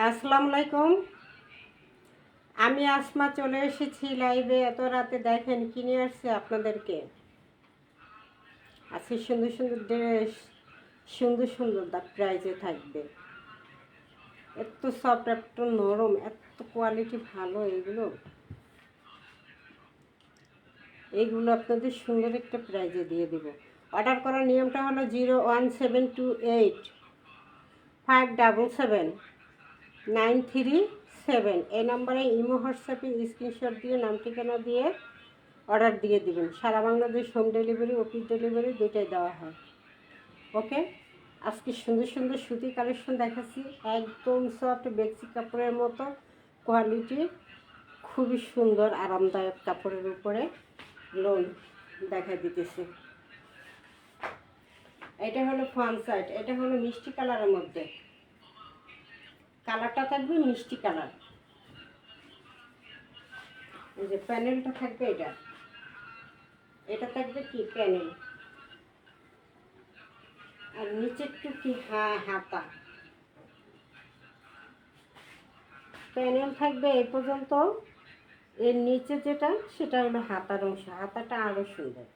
আসসালামু আলাইকুম। আমি আসমা চলে এসেছি লাইভে। এত রাতে দেখেন কিনে আসছে আপনাদেরকে। আজকে সুন্দর সুন্দর ড্রেস, সুন্দর সুন্দর প্রাইজে থাকবে। এত সফট, এত নরম, এত কোয়ালিটি ভালো। এইগুলো আপনাদের সুন্দর একটা প্রাইজে দিয়ে দেবো। অর্ডার করার নিয়মটা হলো 01728779737। এই নম্বরে ইমো হোয়াটসঅ্যাপে স্ক্রিনশট দিয়ে নাম ঠিকানা দিয়ে অর্ডার দিয়ে দিবেন। সারা Bangladesh home delivery, office delivery দুইটাই দেওয়া হয়। ওকে, আজকে সুন্দর সুন্দর সুতি কালেকশন দেখাচ্ছি। একদম সফট বেক্সি কাপড়ের মতো কোয়ালিটি, খুবই সুন্দর আরামদায়ক কাপড়ের উপরে লোন দেখা দিতেছে। এটা হলো ফ্রন্ট সাইড, এটা হলো মিষ্টি কালারের মধ্যে। কালারটা থাকবে মিষ্টি কালার। এই যে প্যানেলটা থাকবে, এটা থাকবে কি প্যানেল, আর নিচের টুকি হাতা। প্যানেল থাকবে এই পর্যন্ত। এর নিচে যেটা, সেটা হলো হাতার অংশ। হাতাটা আরো সুন্দর।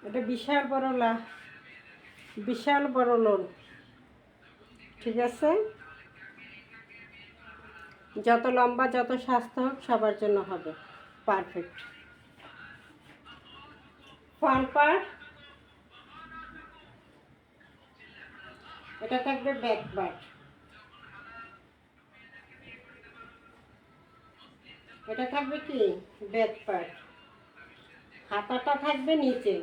এটা বিশাল বড় লোন। ঠিক আছে, যত লম্বা যত স্বাস্থ্য হোক সবার জন্য হবে পারফেক্ট। ফ্রন্ট পার্ট, এটা থাকবে ব্যাক পার্ট। এটা থাকবে কি ব্যাক পার্ট। হাতাটা থাকবে নিচে।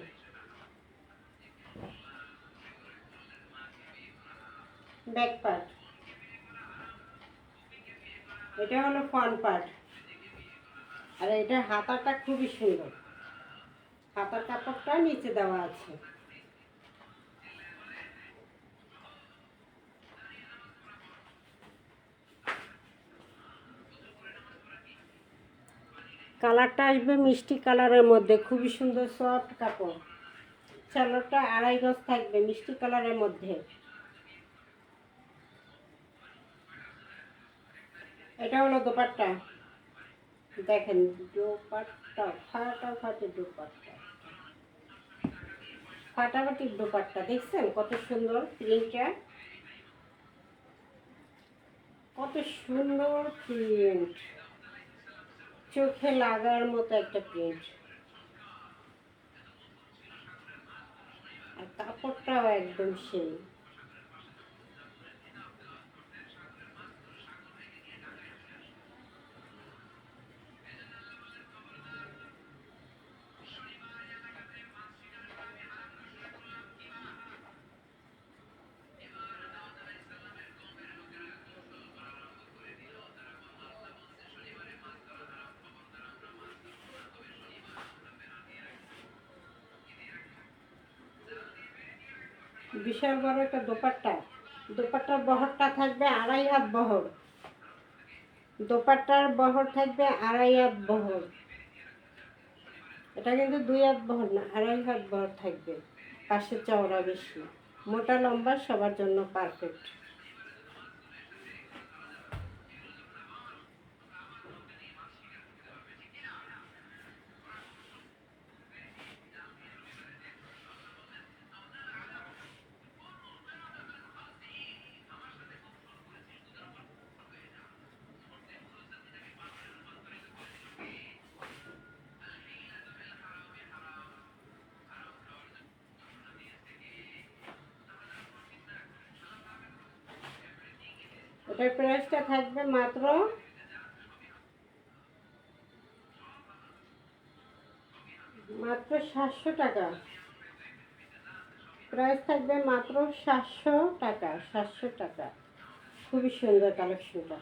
ব্যাক পার্ট, এটা হলো ফ্রন্ট পার্ট। আর এটা হাতাটা খুবই সুন্দর। হাতার কাপড়টা নিচে দেওয়া আছে। কালারটা আসবে মিষ্টি কালারের মধ্যে, খুবই সুন্দর সফট কাপড়। চাদরটা 2.5 গজ থাকবে মিষ্টি কালারের মধ্যে। এটা হলো দোপাট্টা। দেখেন দোপাট্টা, ফাটাফাটি দোপাট্টা, ফাটাফাটি দোপাট্টা। দেখছেন কত সুন্দর প্রিন্টটা, কত সুন্দর প্রিন্ট, চোখে লাগার মতো একটা প্রিন্ট। আর কাপড়টাও একদম সেই। বিশাল বড় একটা দোপাট্টা। দোপাট্টার বহরটা থাকবে 2.5 হাত বহর। দোপাট্টার বহর থাকবে 2.5 হাত বহর। এটা কিন্তু 2 হাত বহর না, 2.5 হাত বহর থাকবে। পাশে চওড়া বেশি, মোটা লম্বা সবার জন্য পারফেক্ট। এটার প্রাইসটা থাকবে মাত্র 700 টাকা। প্রাইস থাকবে মাত্র 700 টাকা। 700 টাকা। খুবই সুন্দর কালেকশনটা।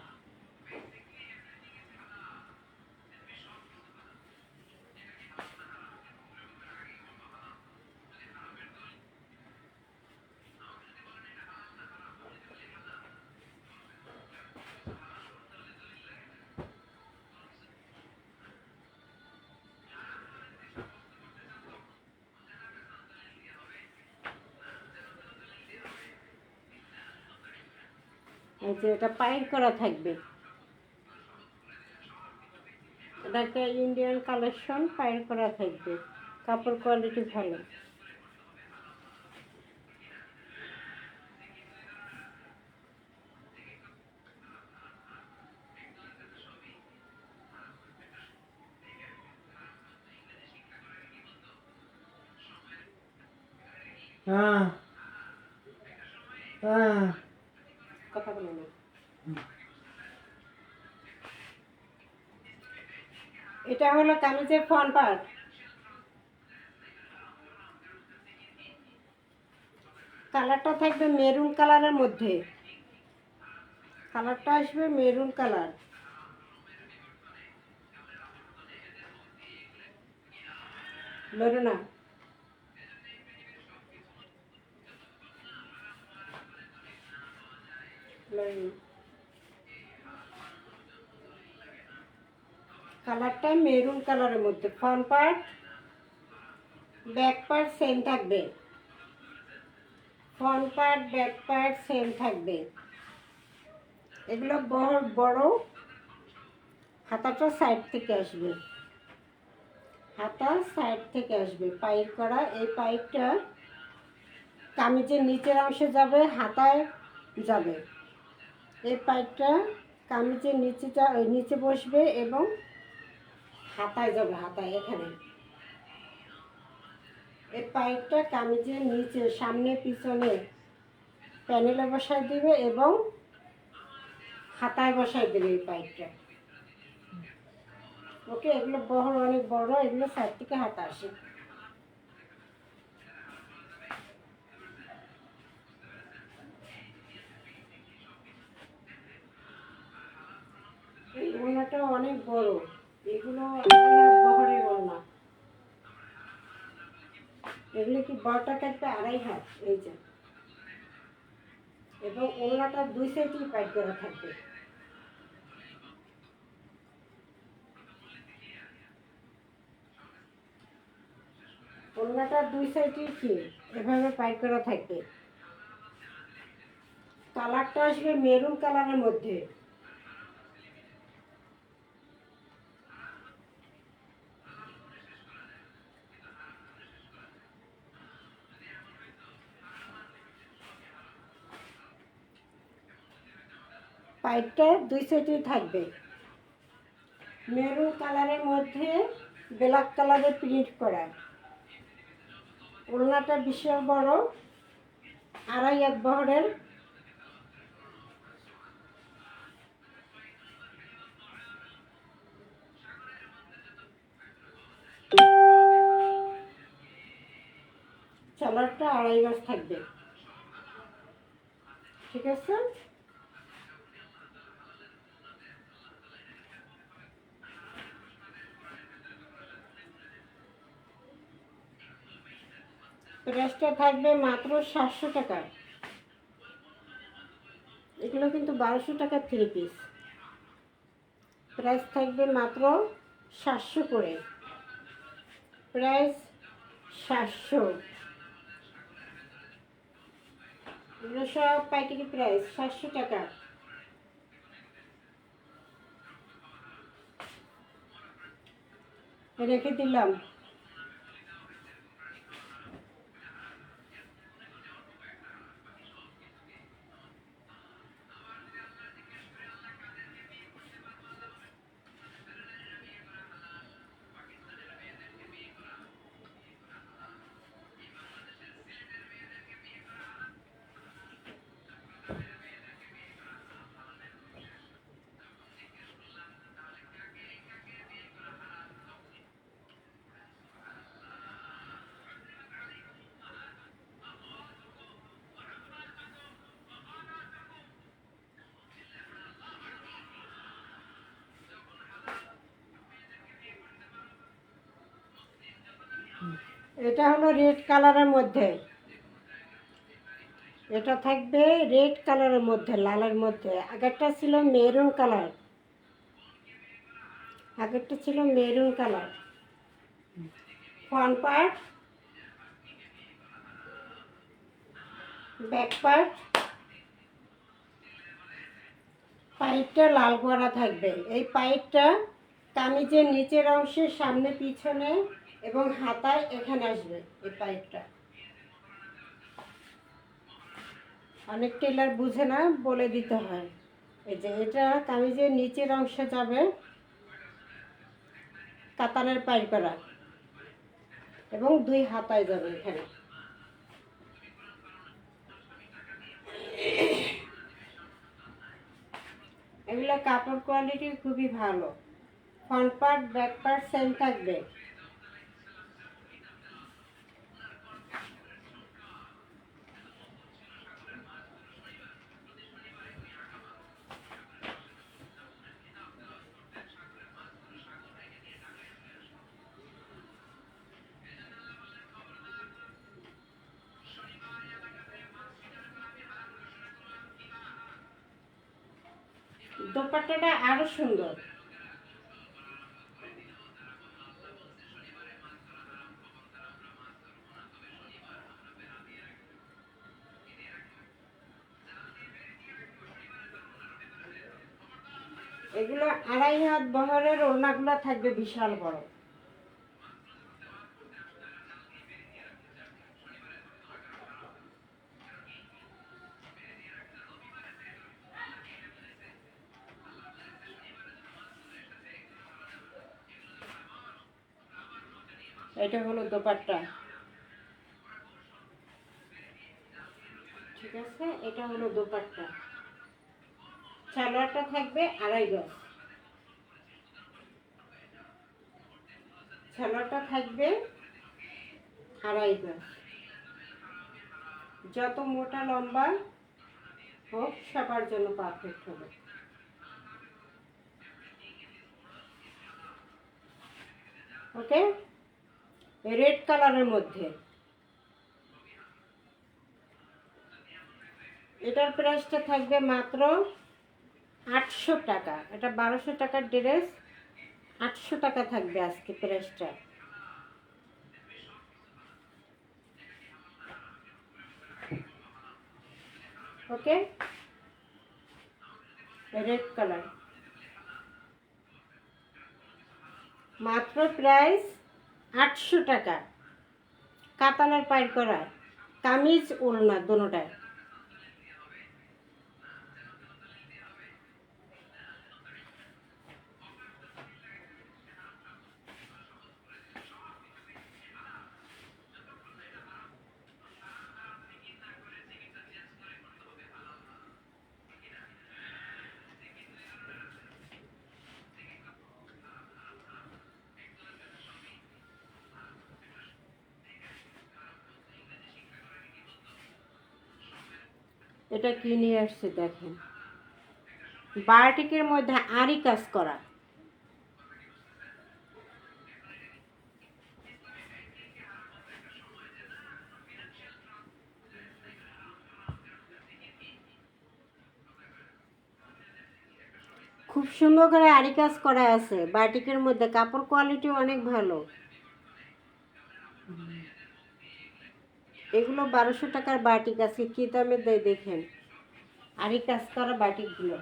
এই যে এটা পাইর করা থাকবে, এটা একটা ইন্ডিয়ান কালেকশন, পাইর করা থাকবে, কাপড় কোয়ালিটি ভালো। কথা বলো না। এটা হলো কামিজের ফ্রন্ট পার্ট। কালারটা থাকবে মেরুন কালারের মধ্যে, কালারটা আসবে মেরুন কালার। লড়ো না। কালারটা মেরুন কালারের মধ্যে, front part back part same থাকবে, front part back part same থাকবে। এগুলো বড় বড়, হাতাটা সাইড থেকে আসবে, হাতা সাইড থেকে আসবে পাইপ করা। এই পাইপটা কামিজের নিচের অংশে যাবে, হাতায় যাবে। এই পাইপটা কামিজের নিচে বসবে এবং হাতায় যাবে, হাতায় এখানে। এই পাইপটা কামিজের নিচে সামনে পিছনে প্যানেলে বসায় দিবে এবং হাতায় বসায় দেবে এই পাইপটা। ওকে, এগুলো বহর অনেক বড়, এগুলো সাইড থেকে হাতা আসে। এই ওড়নাটা অনেক বড়, এগুলো বহরের ওড়না। এগুলো কি বড়টা থাকবে 2.5 হাত, এই যে। এবং ওড়নাটা 2 সাইডেই পাইপ করা থাকবে। ওড়নাটা 2 সাইডেই কি এভাবে পাইপ করা থাকবে। কালারটা আসবে মেরুন কালারের মধ্যে। পাইপটা 2 সাইডেই থাকবে, মেরুন কালারের মধ্যে ব্ল্যাক কালারের প্রিন্ট করা। ওড়নাটা বিশাল বড়, 2.5 হাত বহরের। চালারটা 2.5 গজ থাকবে, ঠিক আছে। প্রাইসটা থাকবে মাত্র 700 টাকা। এগুলো কিন্তু 1200 টাকার 3 পিস। প্রাইস থাকবে মাত্র 700 করে, প্রাইস 700। এগুলো সব পাইকারি প্রাইস 700 টাকা। রেখে দিলাম। এটা হলো রেড কালারের মধ্যে, এটা থাকবে রেড কালারের মধ্যে, লালের মধ্যে। আগেরটা ছিল মেরুন কালার, আগেরটা ছিল maroon colour. Front part back part পাইপটা লাল করা থাকবে। এই পাইপটা কামিজের নিচের অংশে সামনে পিছনে এবং হাতায় এখানে আসবে। এই পাইপটা অনেক টেলার বুঝে না, বলে দিতে হয়। এই যে এটা কামিজের নিচের অংশে যাবে কাতানের পাইপ করা, এবং 2 হাতায় যাবে এখানে। এগুলো কাপড় কোয়ালিটি খুবই ভালো। Front part back part same থাকবে। দোপাট্টাটা আরো সুন্দর। এগুলো 2.5 হাত বহরের, ওড়নাগুলো থাকবে বিশাল বড়। এটা হলো দোপাট্টা, ঠিক আছে? এটা হলো দোপাট্টা। সালোয়ারটা থাকবে 2.5 গজ। সালোয়ারটা থাকবে 2.5 গজ। যত মোটা লম্বা হোক সবার জন্য পারফেক্ট হবে। ওকে, রেড কালারের মধ্যে। এটার প্রাইসটা থাকবে মাত্র 800 টাকা। এটা 1200 টাকার ড্রেস, 800 টাকা থাকবে আজকে প্রাইসটা। ওকে, রেড কালার, মাত্র প্রাইস 800 টাকা। কাতানের পাইর করা, কামিজ ওড়না দোনোটায়। এটা কি নিয়ে আসছে দেখেন, বাটিকের মধ্যে আরি কাজ করা। খুব সুন্দর করে আরি কাজ করা আছে বাটিকের মধ্যে, কাপড় কোয়ালিটি অনেক ভালো। এগুলো 1200 টাকার বাটিক আছে, কি দামে দেয় দেখেন। আরি কাজ করা বাটিকগুলো।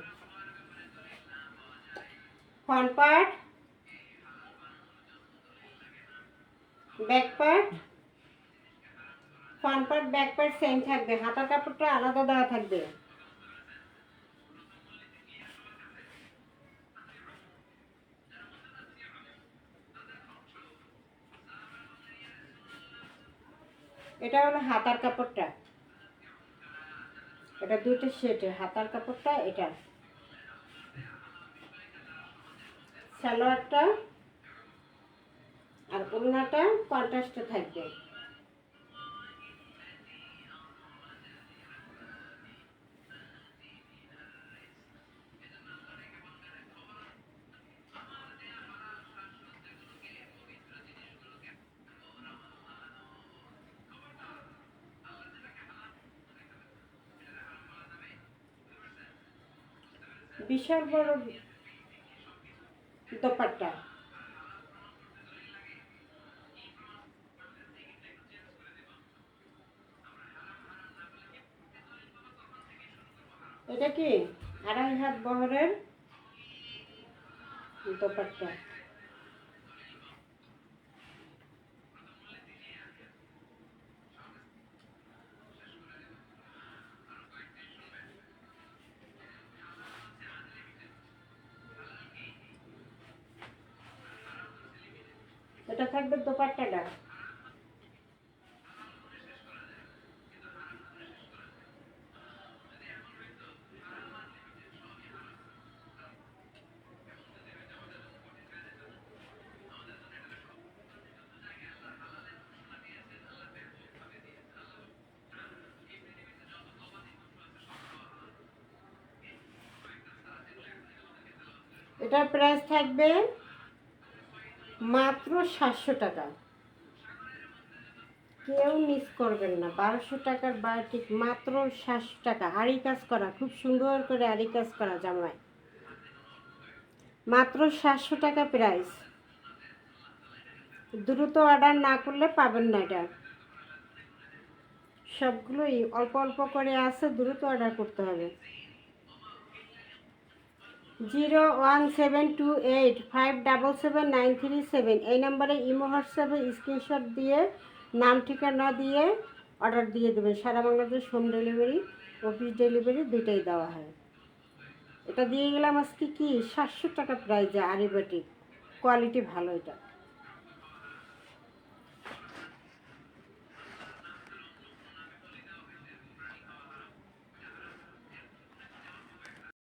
Front part back part, front part back part same থাকবে, হাতার কাপড়টা আলাদা দেওয়া থাকবে। এটা হলো হাতার কাপড়টা, এটা 2টা সেটের হাতার কাপড়টা। এটা সালোয়ারটা আর ওড়নাটা কন্ট্রাস্টে থাকবে। বিশাল বড় দোপাট্টা। এটা কি আড়াই হাত বহরের দোপাট্টা। এটা থাকবে দোপাট্টাটা। এটার প্রাইস থাকবে মাত্র 700 টাকা। কেউ মিস করবেন না, 1200 টাকার বায়োটিক মাত্র 700 টাকা। আড়ি কাজ করা, খুব সুন্দর করে আড়ি কাজ করা জামায়, মাত্র 700 টাকা প্রাইস। দ্রুত অর্ডার না করলে পাবেন না। এটা সবগুলোই অল্প অল্প করে আছে, দ্রুত অর্ডার করতে হবে। 01728577937 এই নম্বরে ইমো হোয়াটসঅ্যাপে স্ক্রিনশট দিয়ে নাম ঠিকানা দিয়ে অর্ডার দিয়ে দেবেন। সারা Bangladesh home delivery, office delivery দুইটাই দেওয়া হয়। এটা দিয়ে গেলাম আজকে কি 700 টাকা প্রাইজে আরি বাটিক, কোয়ালিটি ভালো এটা।